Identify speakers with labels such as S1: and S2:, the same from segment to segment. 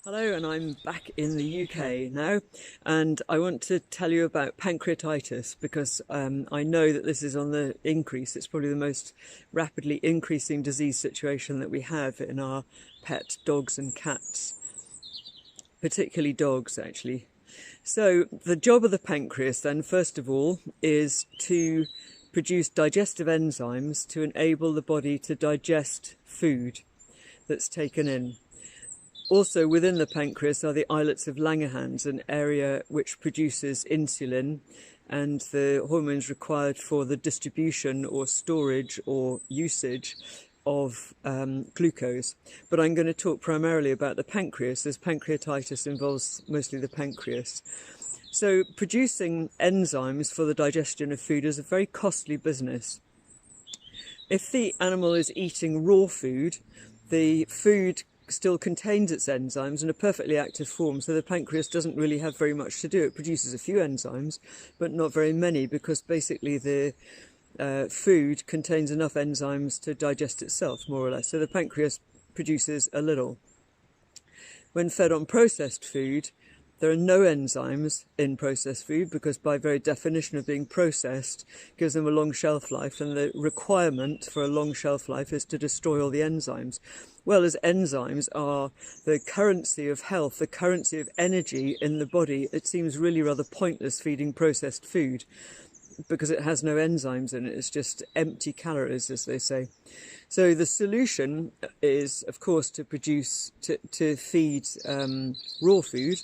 S1: Hello, and I'm back in the UK now, and I want to tell you about pancreatitis because I know that this is on the increase. It's probably the most rapidly increasing disease situation that we have in our pet dogs and cats, particularly dogs actually. So the job of the pancreas then, first of all, is to produce digestive enzymes to enable the body to digest food that's taken in. Also within the pancreas are the islets of Langerhans, an area which produces insulin and the hormones required for the distribution or storage or usage of glucose. But I'm going to talk primarily about the pancreas, as pancreatitis involves mostly the pancreas. So producing enzymes for the digestion of food is a very costly business. If the animal is eating raw food, the food still contains its enzymes in a perfectly active form, so the pancreas doesn't really have very much to do. It produces a few enzymes, but not very many, because basically the food contains enough enzymes to digest itself, more or less. So the pancreas produces a little. When fed on processed food, there are no enzymes in processed food because by very definition of being processed gives them a long shelf life, and the requirement for a long shelf life is to destroy all the enzymes. Well, as enzymes are the currency of health, the currency of energy in the body, it seems really rather pointless feeding processed food because it has no enzymes in it. It's just empty calories, as they say. So the solution is, of course, to feed raw food.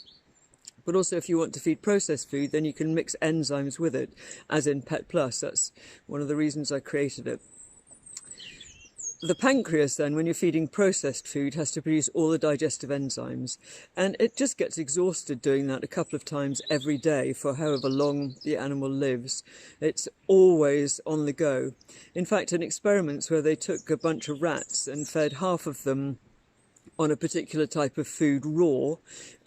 S1: But also, if you want to feed processed food, then you can mix enzymes with it, as in Pet Plus. That's one of the reasons I created it. The pancreas, then, when you're feeding processed food, has to produce all the digestive enzymes. And it just gets exhausted doing that a couple of times every day for however long the animal lives. It's always on the go. In fact, in experiments where they took a bunch of rats and fed half of them on a particular type of food raw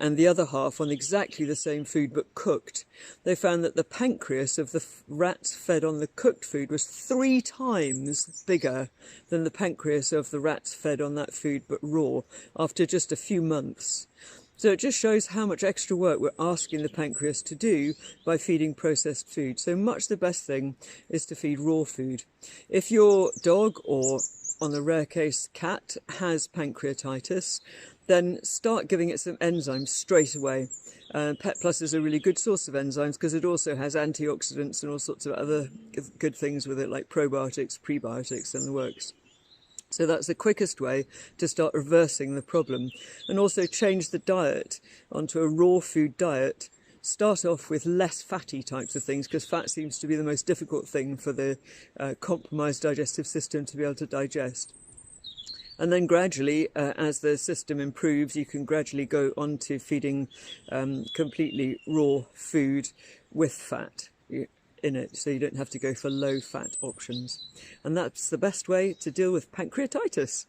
S1: and the other half on exactly the same food but cooked, they found that the pancreas of the rats fed on the cooked food was 3 times bigger than the pancreas of the rats fed on that food but raw after just a few months. So it just shows how much extra work we're asking the pancreas to do by feeding processed food. So much the best thing is to feed raw food. If your dog, or on the rare case cat, has pancreatitis, then start giving it some enzymes straight away. Pet Plus is a really good source of enzymes because it also has antioxidants and all sorts of other good things with it, like probiotics, prebiotics and the works. So that's the quickest way to start reversing the problem. And also change the diet onto a raw food diet. Start off with less fatty types of things, because fat seems to be the most difficult thing for the compromised digestive system to be able to digest. And then gradually, as the system improves, you can gradually go on to feeding completely raw food with fat in it, so you don't have to go for low fat options. And that's the best way to deal with pancreatitis.